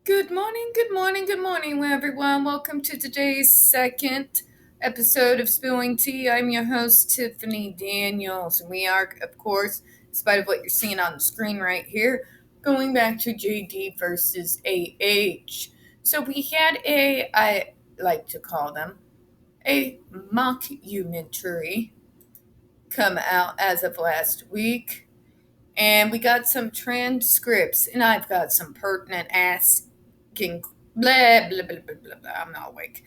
Good morning, good morning, good morning, everyone. Welcome to today's second episode of Spilling Tea. I'm your host, Tiffany Daniels, and we are, of course, in spite of what you're seeing on the screen right here, going back to JD versus AH. So we had I like to call them, a mockumentary come out as of last week. And we got some transcripts, and I've got some pertinent asking blah blah blah blah blah blah. I'm not awake.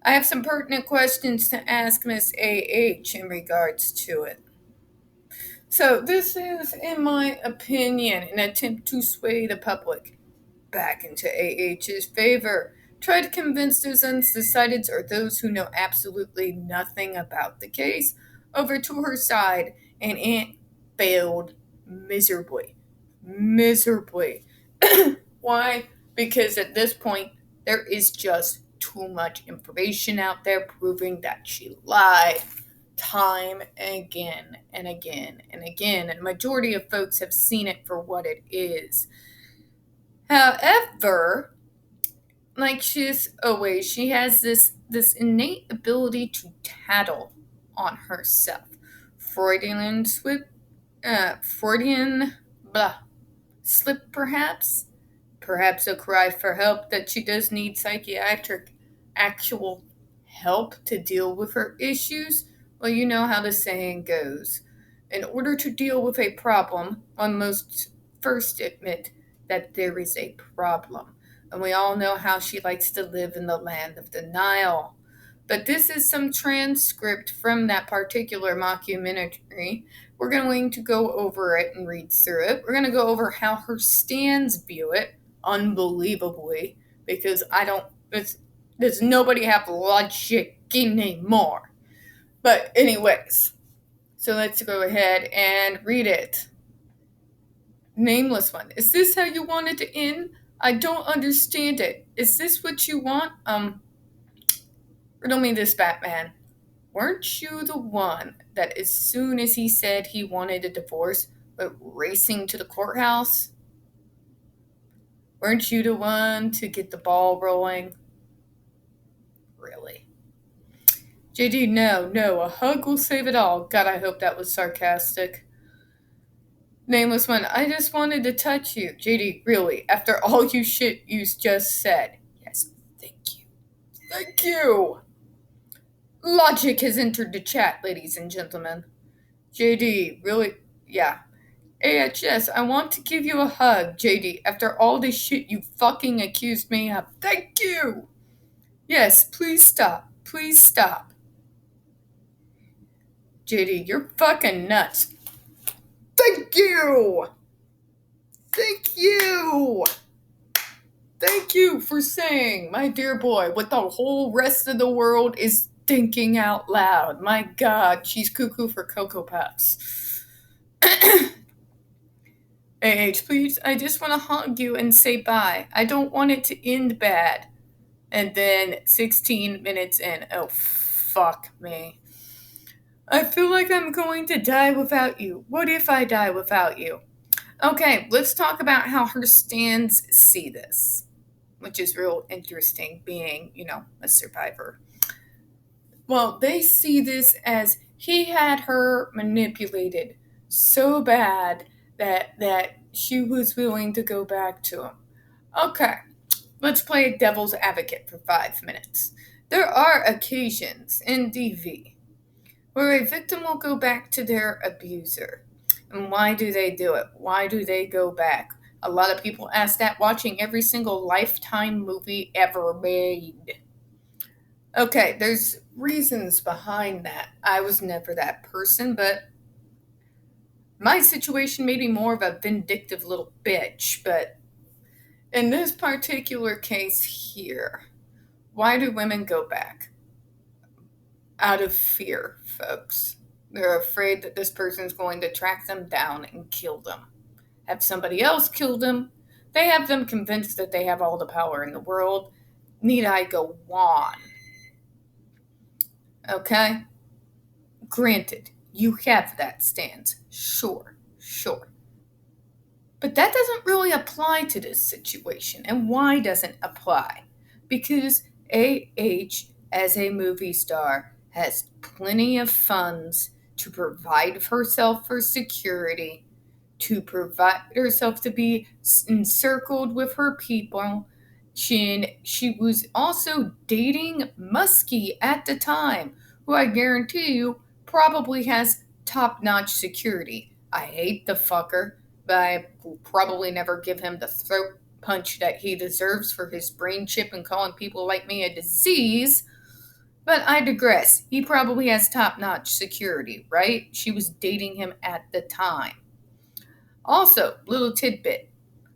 I have some pertinent questions to ask Miss AH in regards to it. So this is, in my opinion, an attempt to sway the public back into AH's favor. Try to convince those undecideds or those who know absolutely nothing about the case over to her side, and it failed miserably. Miserably. Why? Because at this point, there is just too much information out there proving that she lied time and again and again and again. And the majority of folks have seen it for what it is. However, like she has this innate ability to tattle on herself. Freudian slip, Freudian blah slip, perhaps a cry for help that she does need psychiatric actual help to deal with her issues. Well, you know how the saying goes. In order to deal with a problem, one must first admit that there is a problem. And we all know how she likes to live in the land of denial. But this is some transcript from that particular mockumentary. We're going to go over it and read through it. We're going to go over how her stands view it, unbelievably, because does nobody have logic anymore. But anyways, so let's go ahead and read it. Nameless one. Is this how you want it to end? I don't understand it. Is this what you want? Riddle me this, Batman. Weren't you the one that as soon as he said he wanted a divorce, went racing to the courthouse? Weren't you the one to get the ball rolling? Really? JD, no, a hug will save it all. God, I hope that was sarcastic. Nameless one, I just wanted to touch you. JD, really, after all you shit you just said. Yes, thank you. Thank you! Logic has entered the chat, ladies and gentlemen. JD, really? Yeah. AHS, I want to give you a hug, JD, after all the shit you fucking accused me of. Thank you! Yes, please stop. Please stop. JD, you're fucking nuts. Thank you! Thank you! Thank you for saying, my dear boy, what the whole rest of the world is thinking out loud. My God, she's cuckoo for Cocoa Puffs. please, I just want to hug you and say bye. I don't want it to end bad. And then 16 minutes in, oh, fuck me. I feel like I'm going to die without you. What if I die without you? Okay, let's talk about how her stands see this, which is real interesting, being, a survivor. Well, they see this as he had her manipulated so bad that she was willing to go back to him. Okay, let's play devil's advocate for 5 minutes. There are occasions in DV where a victim will go back to their abuser. And why do they do it? Why do they go back? A lot of people ask that watching every single Lifetime movie ever made. Okay, there's reasons behind that. I was never that person, but my situation made me more of a vindictive little bitch. But in this particular case here, why do women go back? Out of fear, folks. They're afraid that this person's going to track them down and kill them. Have somebody else kill them. They have them convinced that they have all the power in the world. Need I go on? Okay? Granted, you have that stance. Sure. But that doesn't really apply to this situation. And why doesn't it apply? Because AH, as a movie star, has plenty of funds to provide herself for security, to provide herself to be encircled with her people. She was also dating Muskie at the time, who I guarantee you probably has top-notch security. I hate the fucker, but I will probably never give him the throat punch that he deserves for his brain chip and calling people like me a disease. But I digress. He probably has top-notch security, right? She was dating him at the time. Also, little tidbit,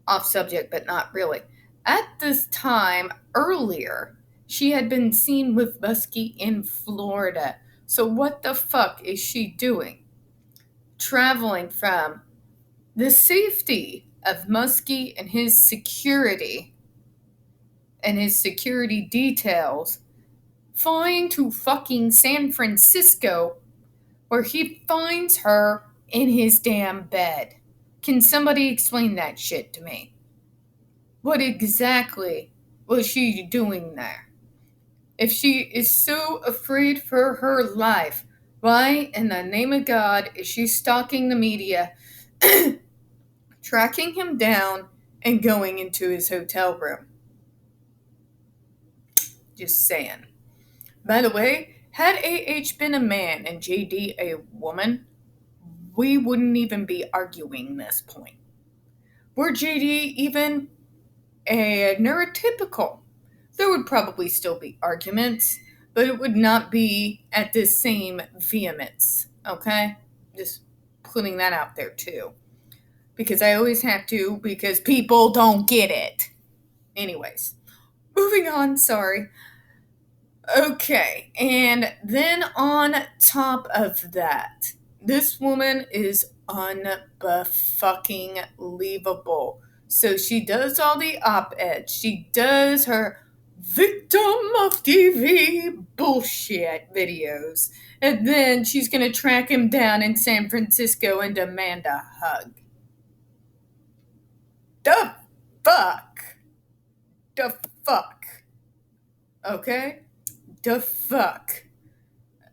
off subject, but not really. At this time, earlier, she had been seen with Muskie in Florida. So what the fuck is she doing? Traveling from the safety of Muskie and his security details, flying to fucking San Francisco, where he finds her in his damn bed. Can somebody explain that shit to me? What exactly was she doing there? If she is so afraid for her life, why in the name of God is she stalking the media, tracking him down, and going into his hotel room? Just saying. By the way, had AH been a man and JD a woman, we wouldn't even be arguing this point. Were JD even a neurotypical, there would probably still be arguments, but it would not be at the same vehemence, okay? Just putting that out there too. Because I always have to, because people don't get it. Anyways, moving on, sorry. Okay, and then on top of that, this woman is unfucking-leavable. So she does all the op-eds. She does her victim of TV bullshit videos. And then she's going to track him down in San Francisco and demand a hug. The fuck? The fuck? Okay? The fuck?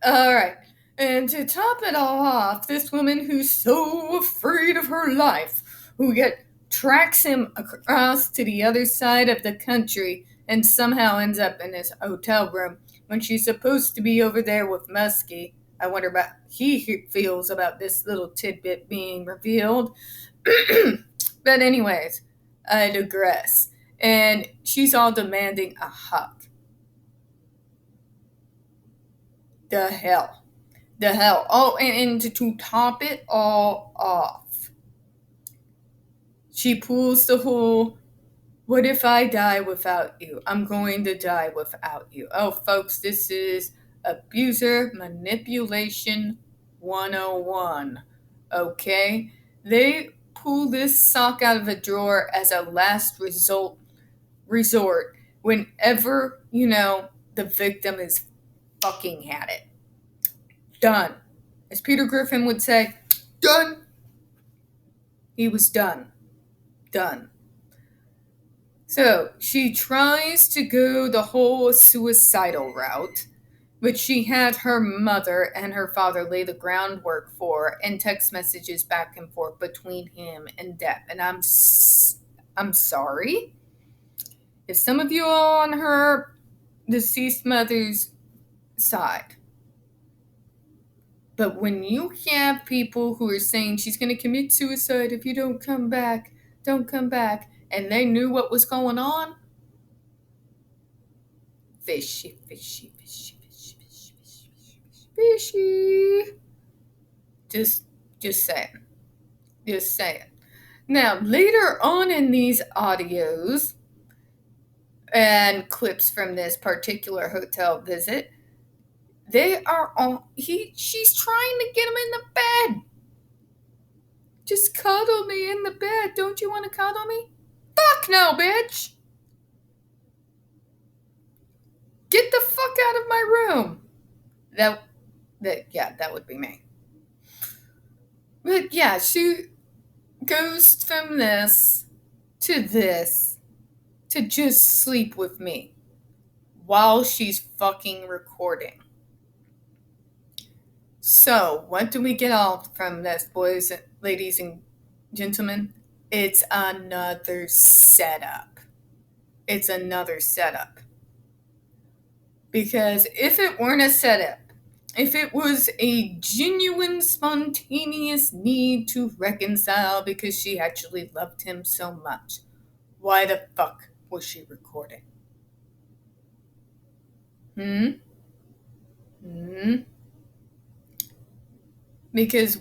Alright. And to top it all off, this woman who's so afraid of her life, who yet tracks him across to the other side of the country and somehow ends up in his hotel room when she's supposed to be over there with Muskie. I wonder what he feels about this little tidbit being revealed. But anyways, I digress. And she's all demanding a hug. The hell. Oh, and to top it all off, she pulls the whole, what if I die without you? I'm going to die without you. Oh, folks, this is abuser manipulation 101. Okay? They pull this sock out of a drawer as a last resort whenever, the victim is fucking had it. Done. As Peter Griffin would say, done. He was done. Done. So she tries to go the whole suicidal route, which she had her mother and her father lay the groundwork for, and text messages back and forth between him and Deb. And I'm sorry. If some of you are on her deceased mother's side, but when you have people who are saying she's going to commit suicide if you don't come back, and they knew what was going on, fishy. Just saying. Now, later on in these audios and clips from this particular hotel visit, she's trying to get him in the bed. Just cuddle me in the bed. Don't you want to cuddle me? Fuck no, bitch. Get the fuck out of my room. That would be me. But yeah, goes from this to just sleep with me while she's fucking recording. So, what do we get off from this, boys, ladies, and gentlemen? It's another setup. It's another setup. Because if it weren't a setup, if it was a genuine, spontaneous need to reconcile because she actually loved him so much, why the fuck was she recording? Hmm? Because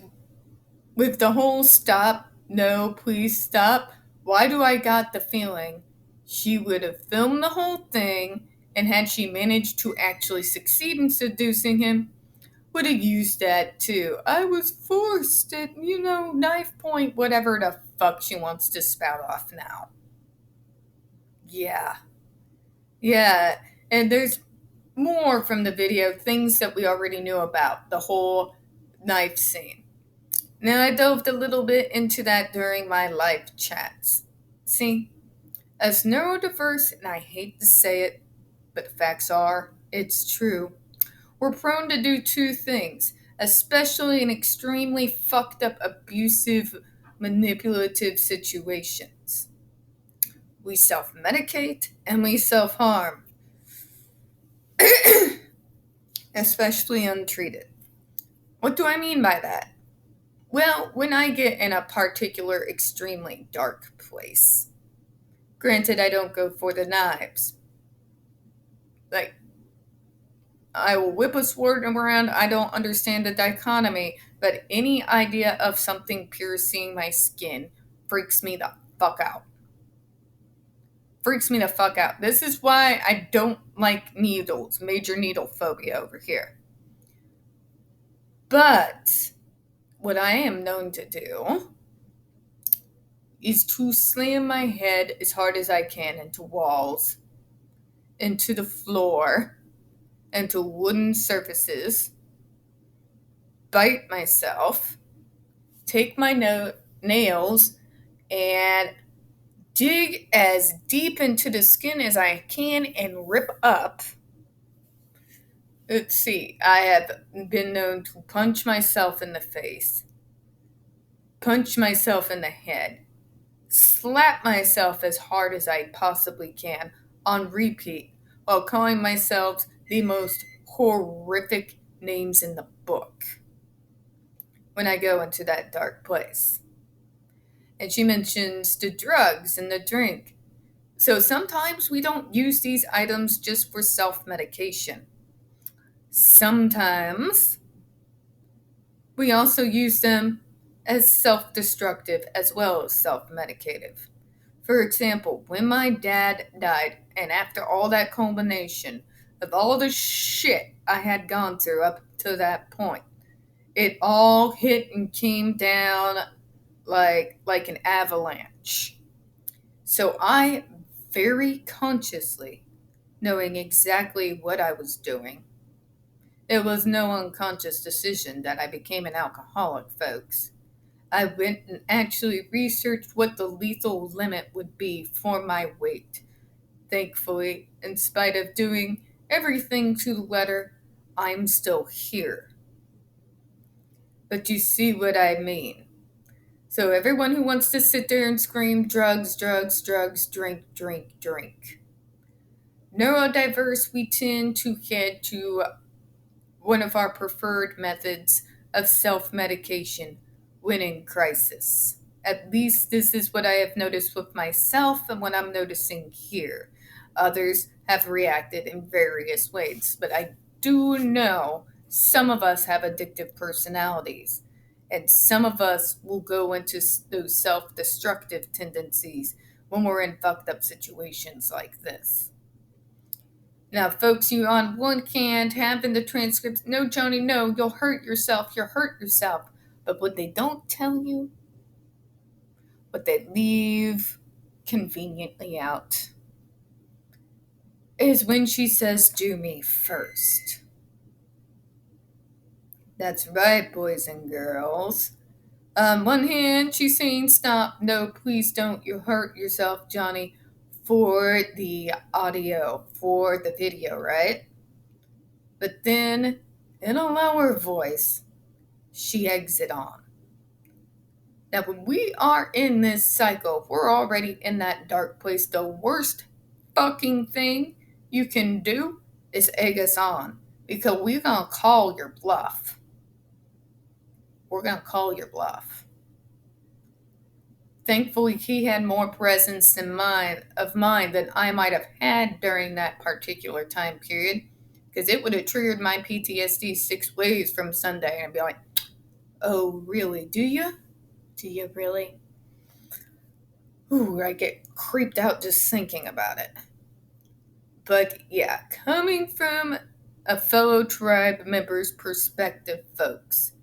with the whole stop, no, please stop, why do I got the feeling she would have filmed the whole thing, and had she managed to actually succeed in seducing him, would have used that too. I was forced at, knife point, whatever the fuck she wants to spout off now. Yeah. Yeah. And there's more from the video, things that we already knew about, the whole knife scene. Now, I delved a little bit into that during my live chats. See, as neurodiverse, and I hate to say it, but the facts are, it's true, we're prone to do two things, especially in extremely fucked up, abusive, manipulative situations. We self-medicate and we self-harm, especially untreated. What do I mean by that? Well, when I get in a particular extremely dark place, granted I don't go for the knives, like, I will whip a sword around. I don't understand the dichotomy, but any idea of something piercing my skin freaks me the fuck out. Freaks me the fuck out. This is why I don't like needles. Major needle phobia over here. But what I am known to do is to slam my head as hard as I can into walls, into the floor, into wooden surfaces, bite myself, take my nails, and dig as deep into the skin as I can and rip up. Let's see, I have been known to punch myself in the face, punch myself in the head, slap myself as hard as I possibly can on repeat while calling myself the most horrific names in the book when I go into that dark place. And she mentions the drugs and the drink. So sometimes we don't use these items just for self-medication. Sometimes we also use them as self-destructive as well as self-medicative. For example, when my dad died, and after all that culmination of all the shit I had gone through up to that point, it all hit and came down like an avalanche. So I very consciously, knowing exactly what I was doing, it was no unconscious decision that I became an alcoholic, folks. I went and actually researched what the lethal limit would be for my weight. Thankfully, in spite of doing everything to the letter, I'm still here. But you see what I mean. So everyone who wants to sit there and scream drugs, drugs, drugs, drink, drink, drink. Neurodiverse, we tend to head to one of our preferred methods of self-medication when in crisis. At least this is what I have noticed with myself and what I'm noticing here. Others have reacted in various ways, but I do know some of us have addictive personalities, and some of us will go into those self-destructive tendencies when we're in fucked up situations like this. Now, folks, you on one hand having the transcripts, no, Johnny, no, you'll hurt yourself. But what they don't tell you, what they leave conveniently out, is when she says, do me first. That's right, boys and girls. On one hand, she's saying, stop, no, please don't, you hurt yourself, Johnny, for the audio, for the video, right? But then, in a lower voice, she eggs it on. Now, when we are in this cycle, we're already in that dark place. The worst fucking thing you can do is egg us on, because we're going to call your bluff. We're going to call your bluff. Thankfully, he had more presence than mind than I might have had during that particular time period, because it would have triggered my PTSD 6 ways from Sunday, and I'd be like, oh, really? Do you? Do you really? Ooh, I get creeped out just thinking about it. But yeah, coming from a fellow tribe member's perspective, folks,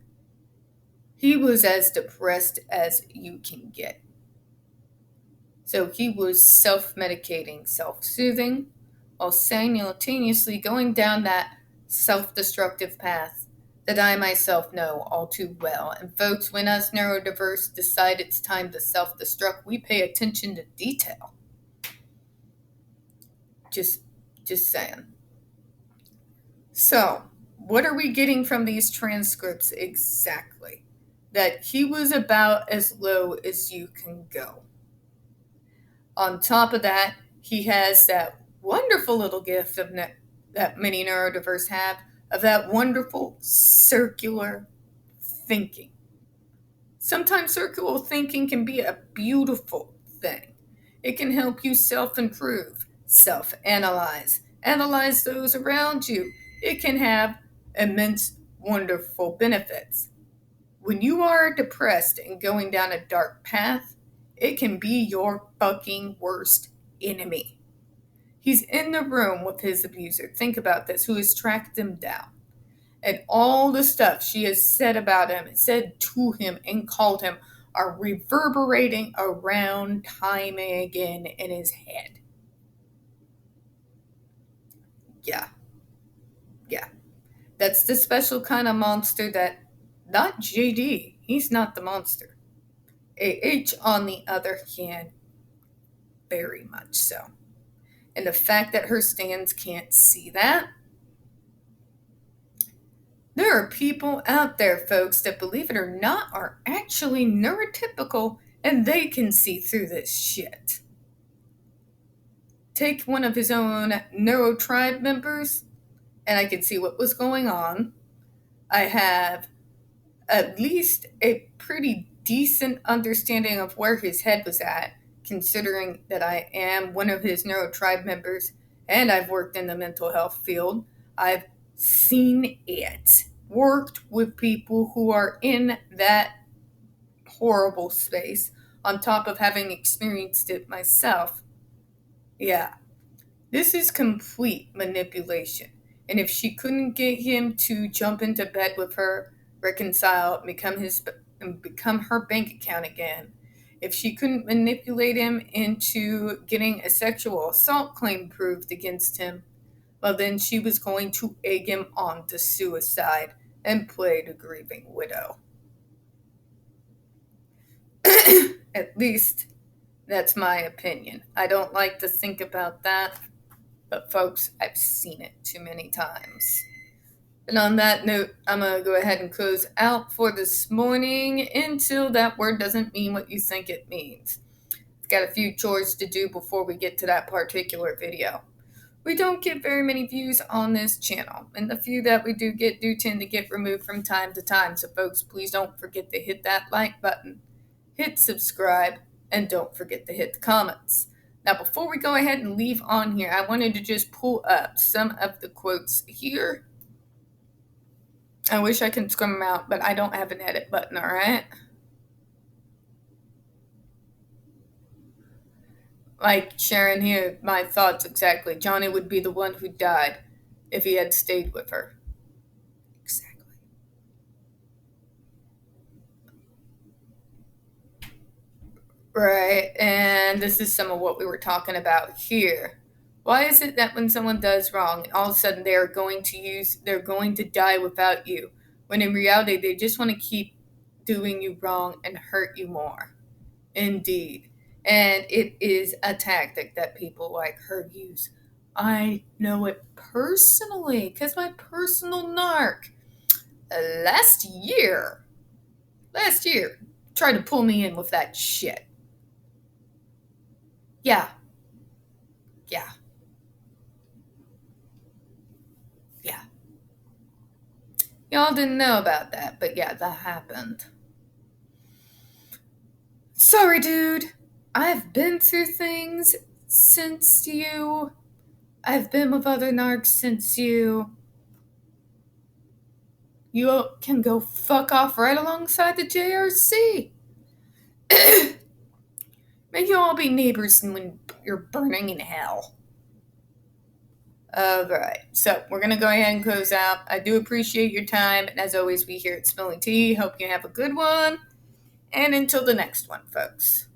he was as depressed as you can get. So he was self-medicating, self-soothing, while simultaneously going down that self-destructive path that I myself know all too well. And folks, when us neurodiverse decide it's time to self-destruct, we pay attention to detail. Just saying. So, what are we getting from these transcripts exactly? That he was about as low as you can go. On top of that, he has that wonderful little gift of that many neurodiverse have, of that wonderful circular thinking. Sometimes circular thinking can be a beautiful thing. It can help you self-improve, self-analyze, analyze those around you. It can have immense, wonderful benefits. When you are depressed and going down a dark path, it can be your fucking worst enemy. He's in the room with his abuser. Think about this, who has tracked him down. And all the stuff she has said about him, said to him, and called him are reverberating around time and again in his head. Yeah. That's the special kind of monster that, not JD, he's not the monster. AH, on the other hand, very much so. And the fact that her stands can't see that. There are people out there, folks, that, believe it or not, are actually neurotypical and they can see through this shit. Take one of his own neuro tribe members, and I could see what was going on. I have at least a pretty decent understanding of where his head was at, considering that I am one of his neuro tribe members and I've worked in the mental health field. I've seen it, worked with people who are in that horrible space, on top of having experienced it myself. Yeah, this is complete manipulation. And if she couldn't get him to jump into bed with her, reconcile, become her bank account again, if she couldn't manipulate him into getting a sexual assault claim proved against him, well, then she was going to egg him on to suicide and play the grieving widow. At least, that's my opinion. I don't like to think about that, but folks, I've seen it too many times. And on that note, I'm going to go ahead and close out for this morning until that word doesn't mean what you think it means. I've got a few chores to do before we get to that particular video. We don't get very many views on this channel, and the few that we do get do tend to get removed from time to time. So folks, please don't forget to hit that like button, hit subscribe, and don't forget to hit the comments. Now, before we go ahead and leave on here, I wanted to just pull up some of the quotes here. I wish I could scrum them out, but I don't have an edit button, all right? Like sharing here my thoughts exactly. Johnny would be the one who died if he had stayed with her. Exactly. Right, and this is some of what we were talking about here. Why is it that when someone does wrong, all of a sudden they're going to die without you, when in reality they just want to keep doing you wrong and hurt you more. Indeed. And it is a tactic that people like her use. I know it personally because my personal narc last year tried to pull me in with that shit. Yeah. Yeah. Yeah. Y'all didn't know about that, but yeah, that happened. Sorry, dude. I've been through things since you. I've been with other narcs since you. You can go fuck off right alongside the JRC. May you all be neighbors when you're burning in hell. Alright, so we're going to go ahead and close out. I do appreciate your time, and as always, we here at Spilling Tea hope you have a good one. And until the next one, folks.